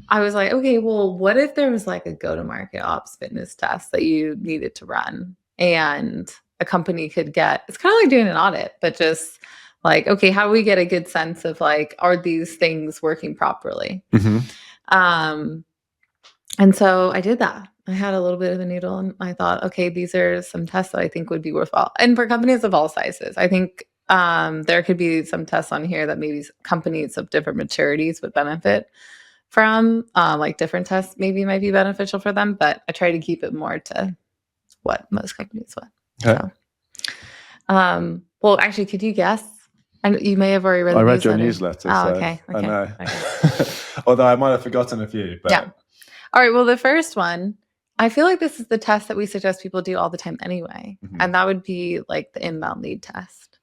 I was like, okay, well, what if there was like a go-to-market ops fitness test that you needed to run and a company could get, it's kind of like doing an audit, but just like, okay, how do we get a good sense of like, are these things working properly? Mm-hmm. Um, and so I did that. I had a little bit of a noodle and I thought, okay, these are some tests that I think would be worthwhile. And for companies of all sizes, I think there could be some tests on here that maybe companies of different maturities would benefit from. Like different tests maybe might be beneficial for them, but I try to keep it more to what most companies would. Okay. So, well, actually, could you guess? And you may have already read. I the read your newsletter. newsletter, Oh, so okay. I know. Okay. Although I might have forgotten a few, but Yeah. All right. Well, the first one, I feel like this is the test that we suggest people do all the time anyway. Mhm. And that would be like the inbound lead test.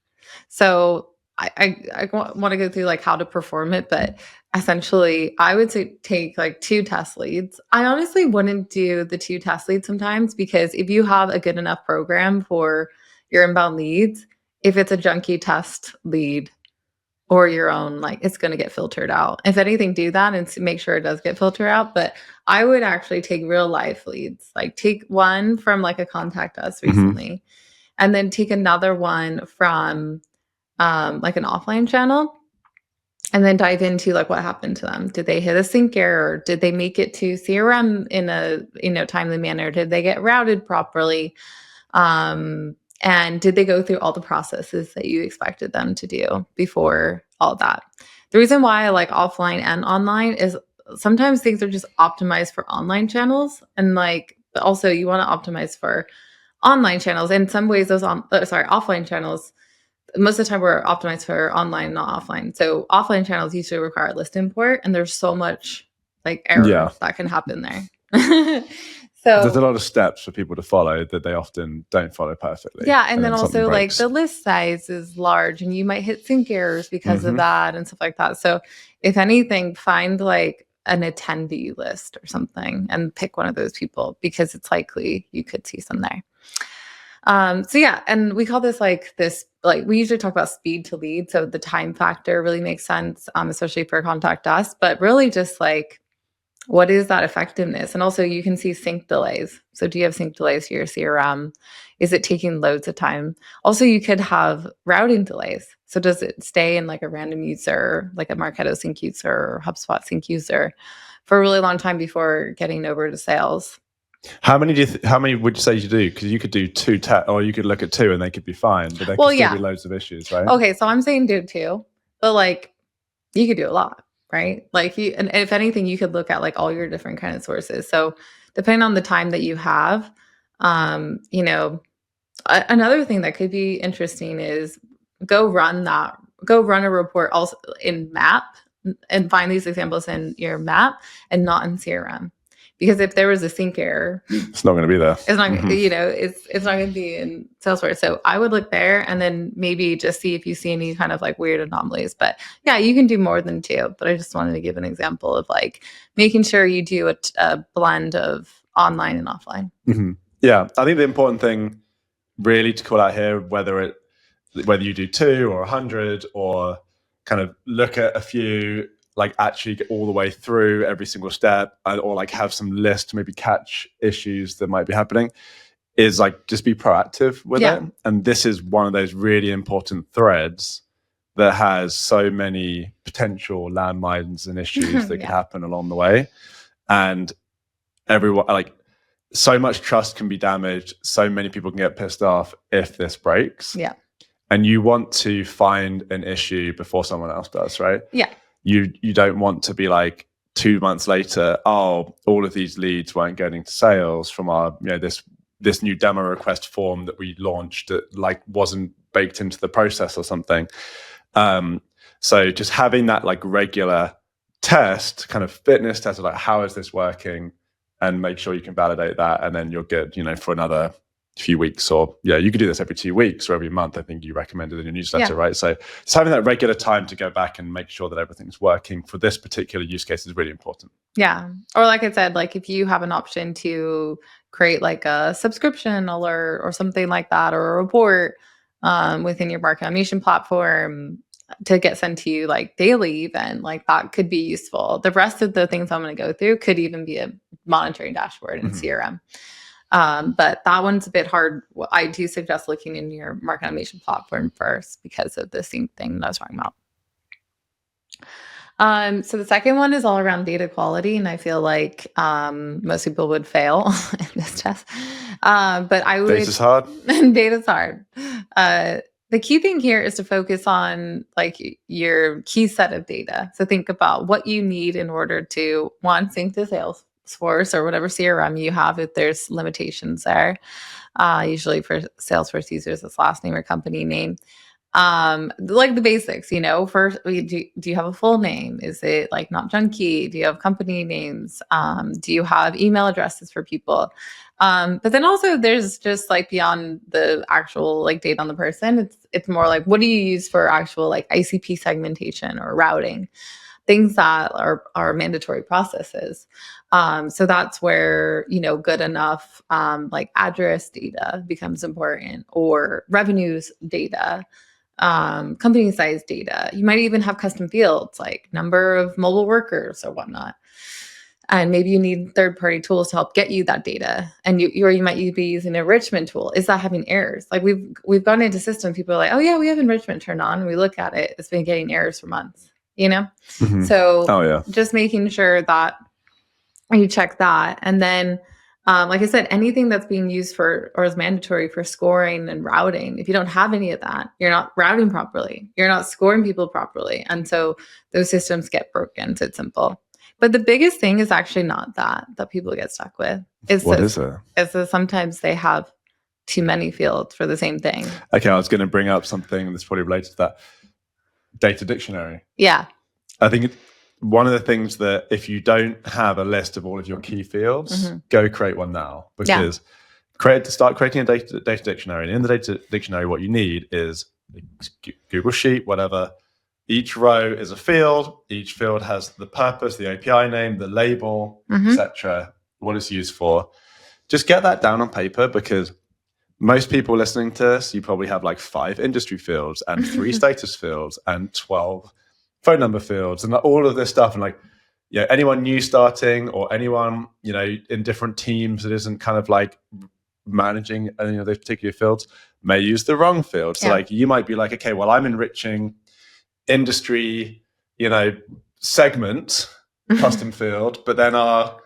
So I want to go through like how to perform it, but essentially I would say take like 2 test leads. I honestly wouldn't do the 2 test leads sometimes because if you have a good enough program for your inbound leads, if it's a junky test lead, or your own, like it's going to get filtered out. If anything, do that and make sure it does get filtered out. But I would actually take real life leads, like take one from like a contact us recently, and then take another one from like an offline channel, and then dive into like what happened to them. Did they hit a sync error? Did they make it to CRM in a timely manner? Did they get routed properly? And did they go through all the processes that you expected them to do before all that? The reason why I like offline and online is sometimes things are just optimized for online channels, and like, but also you want to optimize for online channels. In some ways, those offline channels, most of the time we're optimized for online, not offline. So offline channels usually require list import, and there's so much like error that can happen there. There's a So lot of steps for people to follow that they often don't follow perfectly. yeah, and then also like the list size is large and you might hit sync errors because of that and stuff like that. So if anything, find like an attendee list or something and pick one of those people because it's likely you could see some there. So yeah, and we call this like we usually talk about speed to lead. So the time factor really makes sense, especially for contact us, but really just like what is that effectiveness? And also you can see sync delays. So do you have sync delays to your CRM? Is it taking loads of time? Also, you could have routing delays. So does it stay in like a random user, like a Marketo sync user or HubSpot sync user for a really long time before getting over to sales? How many would you say you do? Because you could do 2 or you could look at 2 and they could be fine, but there could still be loads of issues, right? Okay, so I'm saying do 2, but like you could do a lot, right? Like and if anything, you could look at like all your different kind of sources. So depending on the time that you have, another thing that could be interesting is go run a report also in map and find these examples in your map and not in CRM. Because if there was a sync error, it's not going to be there. It's not, it's not going to be in Salesforce. So I would look there and then maybe just see if you see any kind of like weird anomalies. But yeah, you can do more than 2. But I just wanted to give an example of like making sure you do a blend of online and offline. Mm-hmm. Yeah, I think the important thing really to call out here, whether you do 2 or 100 or kind of look at a few, like actually get all the way through every single step, or like have some list to maybe catch issues that might be happening, is like just be proactive with it. And this is one of those really important threads that has so many potential landmines and issues that could happen along the way. And everyone, like, so much trust can be damaged. So many people can get pissed off if this breaks. Yeah. And you want to find an issue before someone else does, right? Yeah. You don't want to be like 2 months later, oh, all of these leads weren't getting to sales from our, this new demo request form that we launched that like wasn't baked into the process or something. So just having that like regular test, kind of fitness test of like, how is this working? And make sure you can validate that, and then you're good, for another few weeks. Or you could do this every 2 weeks or every month. I think you recommended in your newsletter, right? So just having that regular time to go back and make sure that everything's working for this particular use case is really important. Yeah. Or like I said, like if you have an option to create like a subscription alert or something like that, or a report within your market automation platform, to get sent to you like daily, even like that could be useful. The rest of the things I'm going to go through could even be a monitoring dashboard in CRM. But that one's a bit hard. I do suggest looking in your market automation platform first because of the same thing that I was talking about. So the second one is all around data quality, and I feel like most people would fail in this test. But I would. Data's hard. Data's hard. The key thing here is to focus on like your key set of data. So think about what you need in order to one, sync to Salesforce or whatever CRM you have if there's limitations there. Usually for Salesforce users, it's last name or company name. Like the basics, first, do you have a full name? Is it like not junky? Do you have company names? Do you have email addresses for people? But then also there's just like beyond the actual like data on the person, it's more like what do you use for actual like ICP segmentation or routing, things that are mandatory processes. So that's where, good enough like address data becomes important, or revenues data, company size data. You might even have custom fields like number of mobile workers or whatnot. And maybe you need third-party tools to help get you that data. And you might be using an enrichment tool. Is that having errors? Like we've gone into systems, people are like, oh yeah, we have enrichment turned on. And we look at it, it's been getting errors for months, So just making sure that you check that. And then like I said, anything that's being used for or is mandatory for scoring and routing, if you don't have any of that, you're not routing properly, you're not scoring people properly. And so those systems get broken. So it's simple. But the biggest thing is actually not that people get stuck with. What is it? Is that sometimes they have too many fields for the same thing. Okay, I was going to bring up something that's probably related to that. Data dictionary. Yeah. I think one of the things that if you don't have a list of all of your key fields, go create one now, because start creating a data dictionary. And in the data dictionary, what you need is Google Sheet, whatever. Each row is a field. Each field has the purpose, the API name, the label, etc., what it's used for. Just get that down on paper, because most people listening to this, you probably have like 5 industry fields and 3 status fields and 12 phone number fields and all of this stuff. And like, anyone new starting or anyone, in different teams that isn't kind of like managing any of those particular fields may use the wrong field. So like you might be like, okay, well, I'm enriching industry, segment custom field, but then our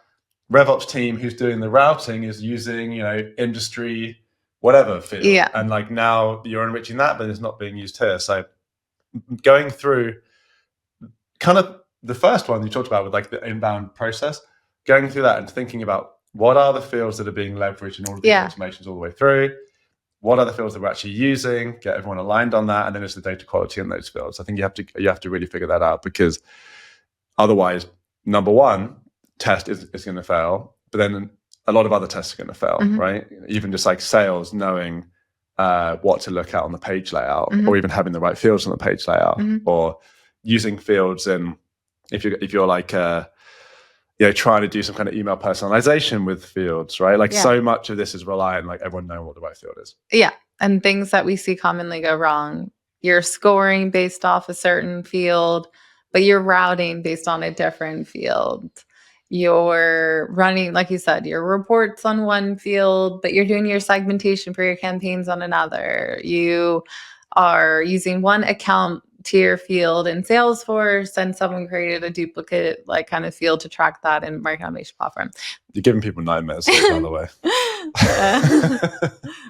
RevOps team who's doing the routing is using, industry whatever field. And like now you're enriching that, but it's not being used here. So going through kind of the first one you talked about with like the inbound process, going through that and thinking about what are the fields that are being leveraged in all of these automations all the way through. What are the fields that we're actually using? Get everyone aligned on that, and then it's the data quality in those fields. I think you have to really figure that out, because otherwise, number one, test is going to fail, but then a lot of other tests are going to fail, right? Even just like sales, knowing what to look at on the page layout, or even having the right fields on the page layout, or using fields in if you're like trying to do some kind of email personalization with fields, right? Like so much of this is reliant, like everyone knowing what the right field is. Yeah. And things that we see commonly go wrong. You're scoring based off a certain field, but you're routing based on a different field. You're running, like you said, your reports on one field, but you're doing your segmentation for your campaigns on another. You are using one account tier field in Salesforce, and someone created a duplicate like kind of field to track that in marketing automation platform. You're giving people nightmares, by the way.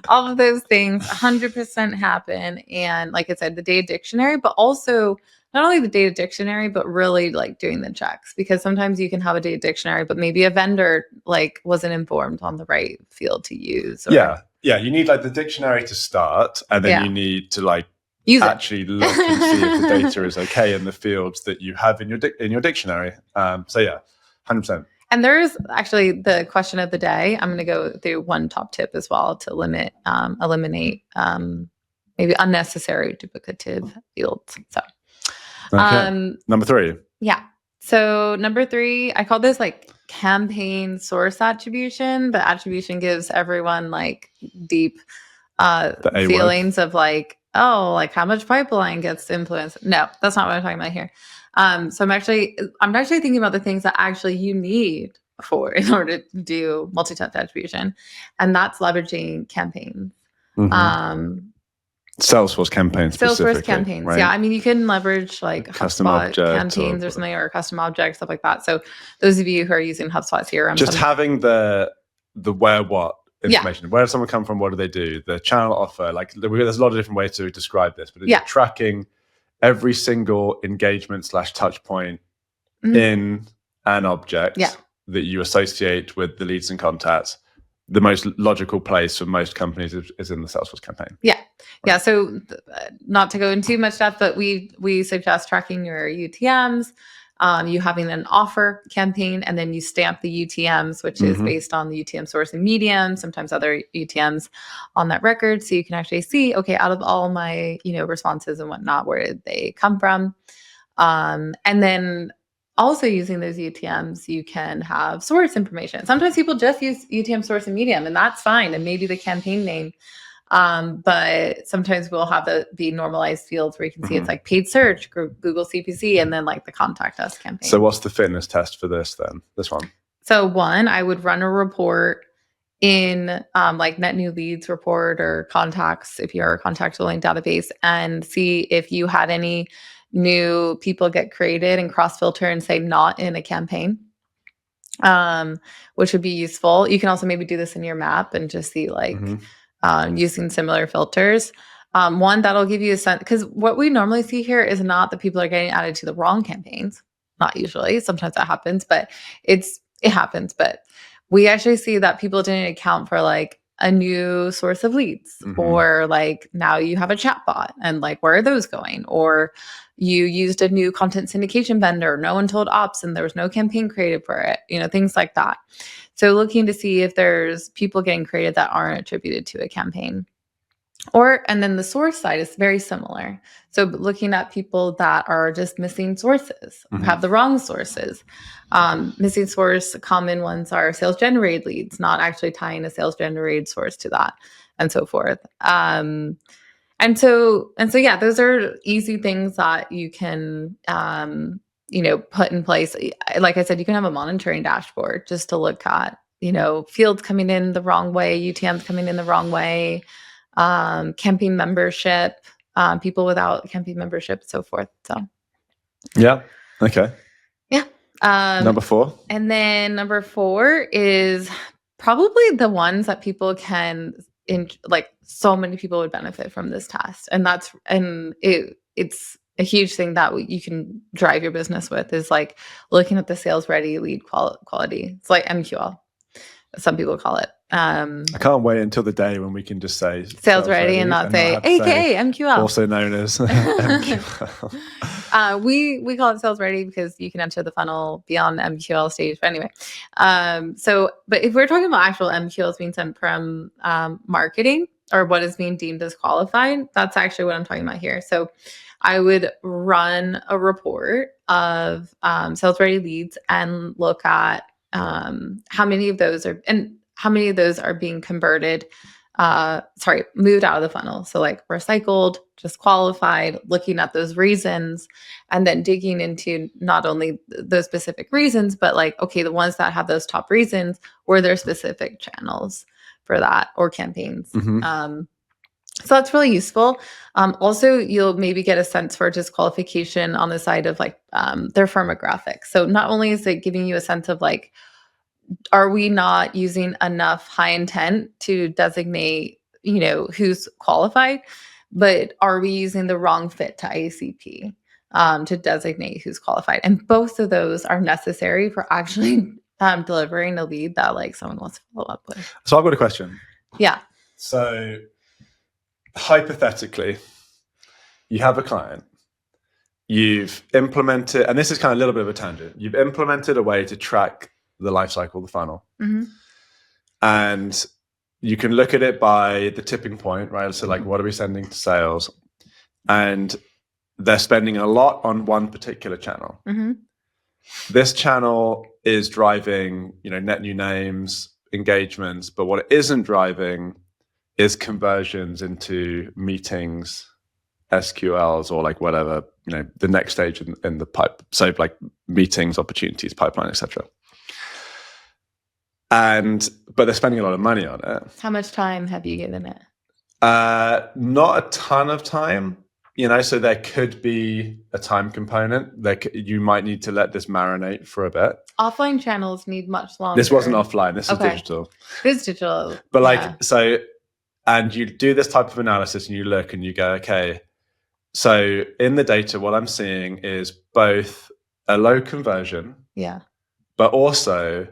All of those things 100% happen. And like I said, the data dictionary, but also not only the data dictionary, but really like doing the checks, because sometimes you can have a data dictionary, but maybe a vendor like wasn't informed on the right field to use. Or... Yeah. You need like the dictionary to start, and then you need to like actually look and see if the data is okay in the fields that you have in your dictionary. So yeah, 100%. And there's actually the question of the day. I'm going to go through one top tip as well to eliminate maybe unnecessary duplicative fields. So, number 3. Yeah. So number 3, I call this like campaign source attribution, but attribution gives everyone like deep feelings of like, oh, like how much pipeline gets influenced. No, that's not what I'm talking about here. So I'm actually thinking about the things that actually you need for in order to do multi-touch attribution, and that's leveraging campaigns. Um, Salesforce campaigns Salesforce specifically, campaigns. right? Yeah. I mean, you can leverage like Custom HubSpot objects campaigns or something, or custom objects, stuff like that. So those of you who are using HubSpot CRM, just having the where what information. Where does someone come from? What do they do? The channel offer. Like there's a lot of different ways to describe this, but it's tracking every single engagement / touch point in an object that you associate with the leads and contacts. The most logical place for most companies is in the Salesforce campaign. Yeah. Right. Yeah. So not to go into too much depth, but we suggest tracking your UTMs, you having an offer campaign, and then you stamp the UTMs, which is based on the UTM source and medium, sometimes other UTMs on that record. So you can actually see, okay, out of all my, responses and whatnot, where did they come from? And then also using those UTMs, you can have source information. Sometimes people just use UTM source and medium, and that's fine. And maybe the campaign name. But sometimes we'll have the normalized fields where you can see it's like paid search, Google CPC, and then like the contact us campaign. So what's the fitness test for this then? This one? So one, I would run a report in like net new leads report or contacts, if you're a contact tooling database, and see if you had any new people get created and cross filter and say not in a campaign, which would be useful. You can also maybe do this in your map and just see like using similar filters. One, that'll give you a sense, because what we normally see here is not that people are getting added to the wrong campaigns. Not usually. Sometimes that happens, but it happens. But we actually see that people didn't account for like a new source of leads, or like now you have a chatbot and like where are those going? Or you used a new content syndication vendor, no one told ops and there was no campaign created for it, things like that. So looking to see if there's people getting created that aren't attributed to a campaign. And then the source side is very similar. So looking at people that are just missing sources, have the wrong sources. Missing source, common ones are sales generated leads, not actually tying a sales generated source to that, and so forth. And so yeah, those are easy things that you can put in place. Like I said, you can have a monitoring dashboard just to look at fields coming in the wrong way, UTMs coming in the wrong way, campaign membership, people without campaign membership, so forth. So yeah, okay, yeah. Number 4, and then number 4 is probably the ones that people can so many people would benefit from this test, and it's a huge thing that you can drive your business with, is like looking at the sales ready lead quality. It's like MQL, some people call it. I can't wait until the day when we can just say sales ready and not say AKA MQL, also known as MQL. We call it sales ready because you can enter the funnel beyond the MQL stage. But anyway, but if we're talking about actual MQLs being sent from marketing, or what is being deemed as qualified, that's actually what I'm talking about here. So I would run a report of sales ready leads and look at how many of those are being converted, moved out of the funnel. So like recycled, just qualified, looking at those reasons, and then digging into not only those specific reasons, but like, okay, the ones that have those top reasons, were there specific channels for that or campaigns? So that's really useful. Also, you'll maybe get a sense for disqualification on the side of like their firmographics. So not only is it giving you a sense of like, are we not using enough high intent to designate, who's qualified, but are we using the wrong fit to IACP to designate who's qualified? And both of those are necessary for actually delivering a lead that like someone wants to follow up with. So I've got a question. Yeah. So hypothetically, you have a client, you've implemented, and this is kind of a little bit of a tangent, you've implemented a way to track the life cycle, the funnel. And you can look at it by the tipping point, right? So like, what are we sending to sales? And they're spending a lot on one particular channel. This channel is driving, net new names, engagements, but what it isn't driving is conversions into meetings SQLs or like whatever, the next stage in the pipe. So like meetings, opportunities, pipeline, etc. But they're spending a lot of money on it. How much time have you given it? Not a ton of time, so there could be a time component. You might need to let this marinate for a bit. Offline channels need much longer. This wasn't offline. This is digital. This is digital. But and you do this type of analysis and you look and you go, okay, so in the data, what I'm seeing is both a low conversion, but also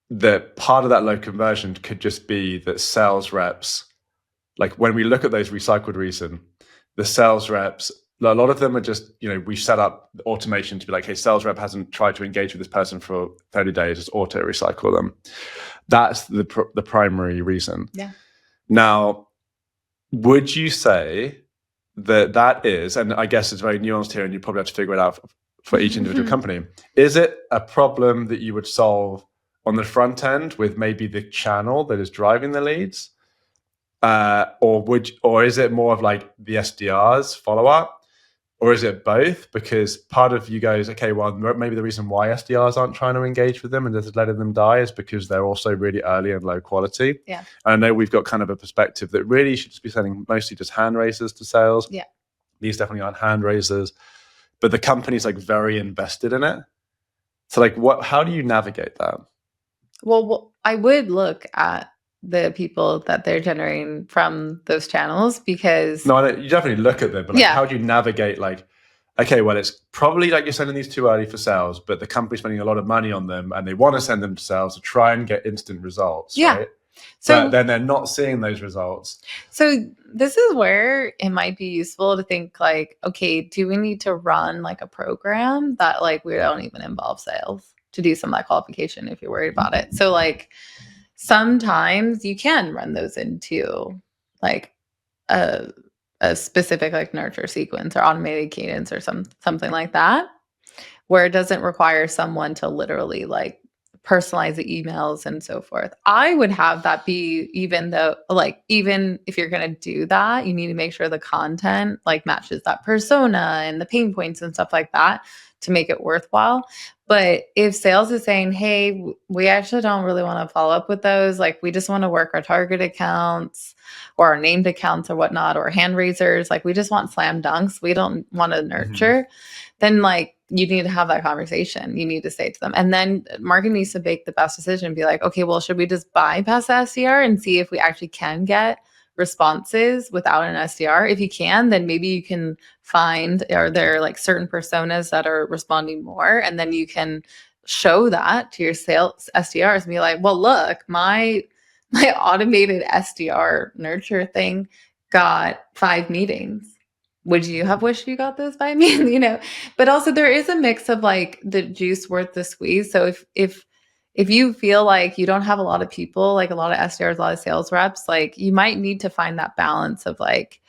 that part of that low conversion could just be that sales reps, like when we look at those recycled reason, the sales reps, a lot of them are just, we set up automation to be like, hey, sales rep hasn't tried to engage with this person for 30 days, just auto recycle them. That's the primary reason. Yeah. Now, would you say that is, and I guess it's very nuanced here and you probably have to figure it out for each individual company, is it a problem that you would solve on the front end with maybe the channel that is driving the leads? Or is it more of like the SDRs follow up? Or is it both? Because part of you goes, okay, well, maybe the reason why SDRs aren't trying to engage with them and just letting them die is because they're also really early and low quality. Yeah. And I know we've got kind of a perspective that really you should just be sending mostly just hand raisers to sales. Yeah. These definitely aren't hand raisers, but the company's like very invested in it. So like, how do you navigate that? Well, I would look at the people that they're generating from those channels because... No, I know, you definitely look at them, but how do you navigate like, okay, well, it's probably like you're sending these too early for sales, but the company's spending a lot of money on them and they want to send them to sales to try and get instant results, right? So but then they're not seeing those results. So this is where it might be useful to think like, okay, do we need to run like a program that like we don't even involve sales to do some of that qualification if you're worried about it? So like sometimes you can run those into like a specific like nurture sequence or automated cadence or something like that, where it doesn't require someone to literally like personalize the emails and so forth. I would have that be, even if you're going to do that, you need to make sure the content like matches that persona and the pain points and stuff like that to make it worthwhile. But if sales is saying, hey, we actually don't really want to follow up with those, like we just want to work our target accounts or our named accounts or whatnot, or hand raisers, like we just want slam dunks, we don't want to nurture, then like you need to have that conversation. You need to say to them, and then marketing needs to make the best decision and be like, okay, well, should we just bypass the SDR and see if we actually can get responses without an SDR? If you can, then maybe you can find, are there like certain personas that are responding more? And then you can show that to your sales SDRs and be like, well, look, my automated SDR nurture thing got 5 meetings. Would you have wished you got those 5 meetings? But also there is a mix of like the juice worth the squeeze. So if you feel like you don't have a lot of people, like a lot of SDRs, a lot of sales reps, like you might need to find that balance of like,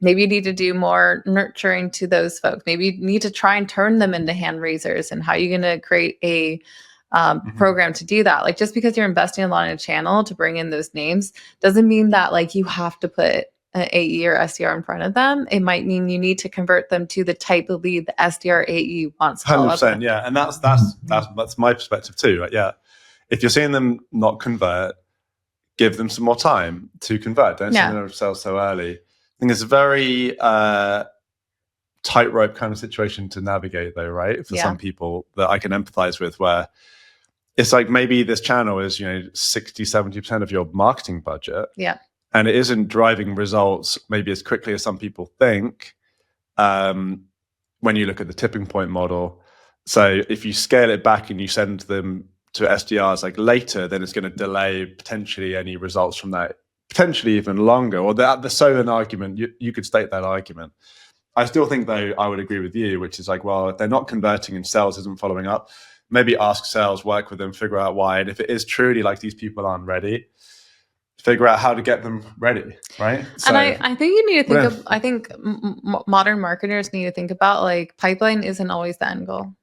maybe you need to do more nurturing to those folks. Maybe you need to try and turn them into hand raisers, and how you're going to create a program to do that. Like just because you're investing a lot in a channel to bring in those names doesn't mean that like you have to put an AE or SDR in front of them. It might mean you need to convert them to the type of lead the SDR AE wants to follow up with. 100%, yeah. And that's my perspective too, right? Yeah. If you're seeing them not convert, give them some more time to convert. Don't send them to sales so early. I think it's a very tightrope kind of situation to navigate though, right? For some people that I can empathize with, where it's like maybe this channel is, 60, 70% of your marketing budget. Yeah. And it isn't driving results maybe as quickly as some people think when you look at the tipping point model. So if you scale it back and you send them to SDRs like later, then it's going to delay potentially any results from that, potentially even longer. Or so an argument, you could state that argument. I still think though, I would agree with you, which is like, well, if they're not converting and sales isn't following up, maybe ask sales, work with them, figure out why. And if it is truly like these people aren't ready, figure out how to get them ready, right? So, and I think you need to think of, I think modern marketers need to think about like pipeline isn't always the end goal.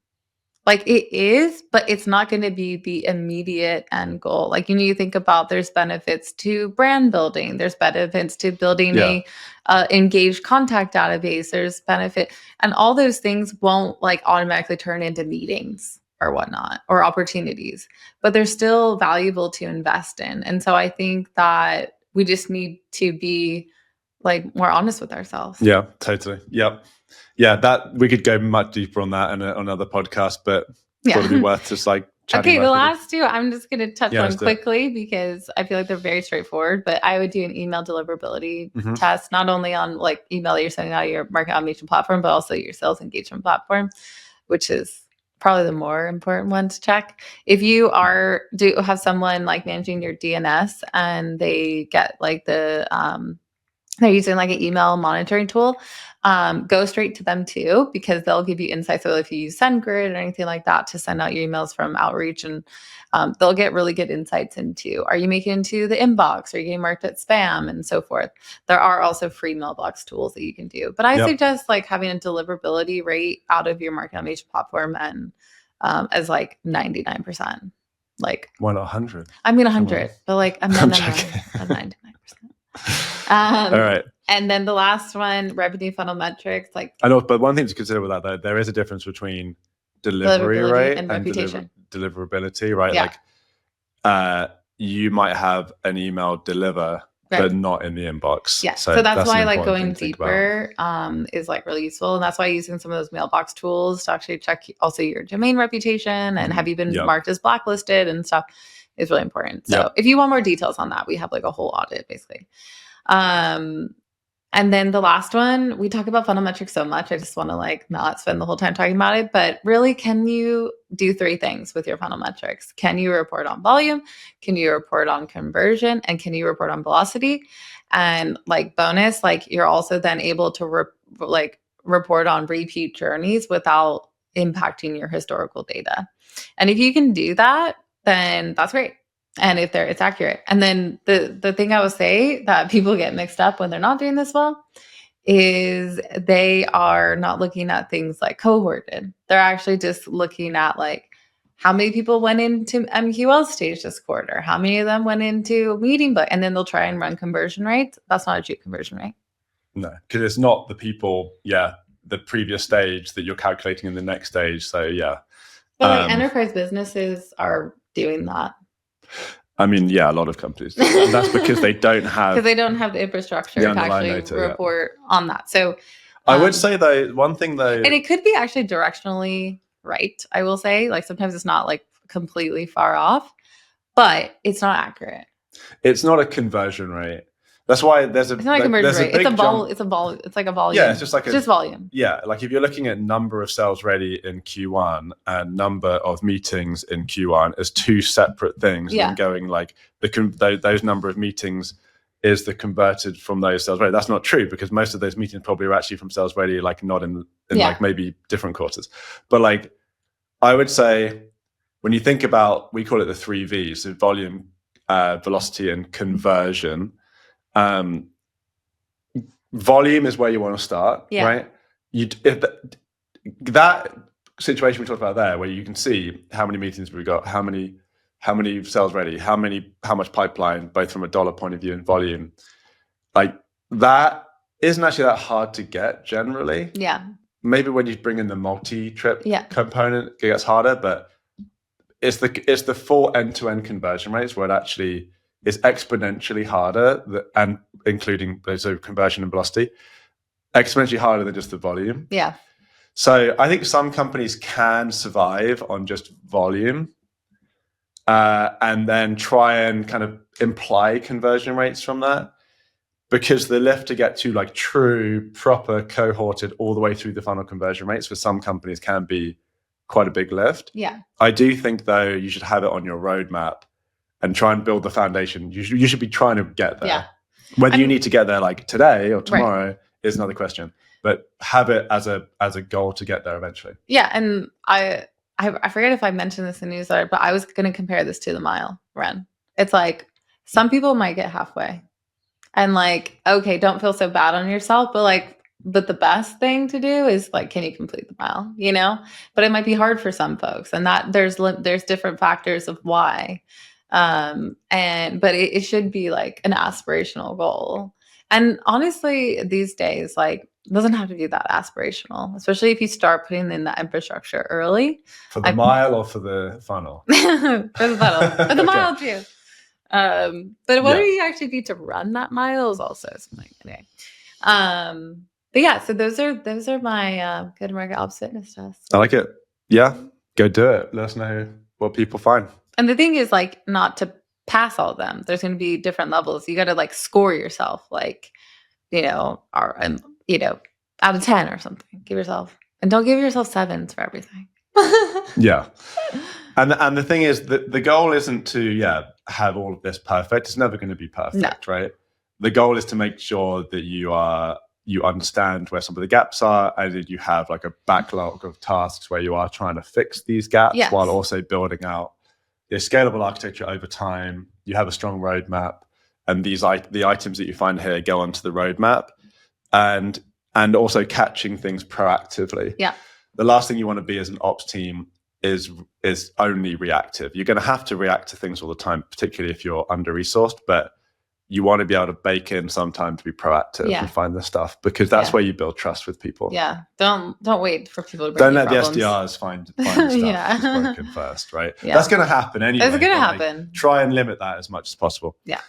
Like it is, but it's not going to be the immediate end goal. Like you need to think about there's benefits to brand building, there's benefits to building Yeah. a engaged contact database, there's benefit, and all those things won't like automatically turn into meetings or whatnot or opportunities, but they're still valuable to invest in. And so I think that we just need to be like more honest with ourselves. Yeah, totally. Yep. Yeah, that we could go much deeper on that on another podcast, but thought it'd be Yeah. worth just like chatting Okay, about the it quickly. last two I'm just going to touch Yeah, on let's do it. quickly because I feel like they're very straightforward, but I would do an email deliverability Mhm. test, not only on like email that you're sending out of your market automation platform, but also your sales engagement platform, which is probably the more important one to check. If you do have someone like managing your DNS and they get like they're using like an email monitoring tool, go straight to them too, because they'll give you insights. So if you use SendGrid or anything like that to send out your emails from outreach, and they'll get really good insights into, are you making it into the inbox? Are you getting marked at spam and so forth? There are also free mailbox tools that you can do. But I suggest like having a deliverability rate out of your market automation platform and as like 99%. Like, why not 100? I mean 100, but like a minimum of 99%. All right. And then the last one, revenue funnel metrics, like I know, but one thing to consider with that though, there is a difference between delivery rate and reputation. deliverability, right? Yeah. Like you might have an email deliver, Right. but not in the inbox. Yeah. So that's why an like important going thing to think about. deeper is like really useful. And that's why using some of those mailbox tools to actually check also your domain reputation and have you been marked as blacklisted and stuff is really important. So if you want more details on that, we have like a whole audit basically. And then the last one, we talk about funnel metrics so much. I just want to like not spend the whole time talking about it, but really, can you do three things with your funnel metrics? Can you report on volume? Can you report on conversion? And can you report on velocity? And like bonus, like you're also then able to report on repeat journeys without impacting your historical data. And if you can do that, then that's great. And if it's accurate. And then the thing I would say that people get mixed up when they're not doing this well is they are not looking at things like cohorted. They're actually just looking at like how many people went into MQL stage this quarter, how many of them went into meeting book, and then they'll try and run conversion rates. That's not a true conversion rate. No, because it's not the people, the previous stage that you're calculating in the next stage. So yeah. But like enterprise businesses are doing that. I mean, yeah, a lot of companies do that. And that's because they don't have the infrastructure to actually report on that. So I would say though, one thing though, and it could be actually directionally right. I will say, like sometimes it's not like completely far off, but it's not accurate. It's not a conversion rate. That's why it's not a conversion rate. It's like a volume. Yeah, it's just volume. Yeah, like if you're looking at number of sales ready in Q1 and number of meetings in Q1 as two separate things, and going like those number of meetings is the converted from those sales ready. That's not true, because most of those meetings probably are actually from sales ready, like not in like maybe different quarters. But like I would say, when you think about, we call it the 3 V's, so volume, velocity, and conversion. Volume is where you want to start, right? If that situation we talked about there, where you can see how many meetings we got, how many sales ready, how much pipeline, both from a dollar point of view and volume, like that isn't actually that hard to get generally. Yeah. Maybe when you bring in the multi-trip component, it gets harder, but it's the full end-to-end conversion rates where it actually is exponentially harder, and including conversion and velocity, exponentially harder than just the volume. Yeah. So I think some companies can survive on just volume, and then try and kind of imply conversion rates from that, because the lift to get to like true, proper, cohorted all the way through the funnel conversion rates for some companies can be quite a big lift. Yeah. I do think though you should have it on your roadmap and try and build the foundation. You should be trying to get there. Yeah. Whether you need to get there like today or tomorrow is another question, but have it as a goal to get there eventually. Yeah, and I forget if I mentioned this in the newsletter, but I was going to compare this to the mile run. It's like some people might get halfway, and like, okay, don't feel so bad on yourself, but like but the best thing to do is like, can you complete the mile? You know, but it might be hard for some folks, and that there's different factors of why. And but it should be like an aspirational goal. And honestly, these days, like, it doesn't have to be that aspirational, especially if you start putting in that infrastructure early. For the mile or for the funnel? For the funnel, for the mile too. But what do you actually do to run that mile is also something. Anyway. But yeah, so those are my Good American Ops fitness tests. I like it. Yeah, go do it. Let us know what people find. And the thing is, like, not to pass all of them. There's going to be different levels. You got to like score yourself, like, out of 10 or something. Give yourself, and don't give yourself 7s for everything. Yeah. And the thing is that the goal isn't to have all of this perfect. It's never going to be perfect, right? The goal is to make sure that you understand where some of the gaps are, and that you have like a backlog of tasks where you are trying to fix these gaps while also building out the scalable architecture over time. You have a strong roadmap, and the items that you find here go onto the roadmap, and also catching things proactively. Yeah. The last thing you want to be as an ops team is only reactive. You're going to have to react to things all the time, particularly if you're under-resourced, but you want to be able to bake in some time to be proactive and find this stuff, because that's where you build trust with people. Yeah. Don't wait for people to bring Don't let problems. the SDRs find the stuff that's broken first, right? That's going to happen anyway. It's going to happen. Try and limit that as much as possible. Yeah.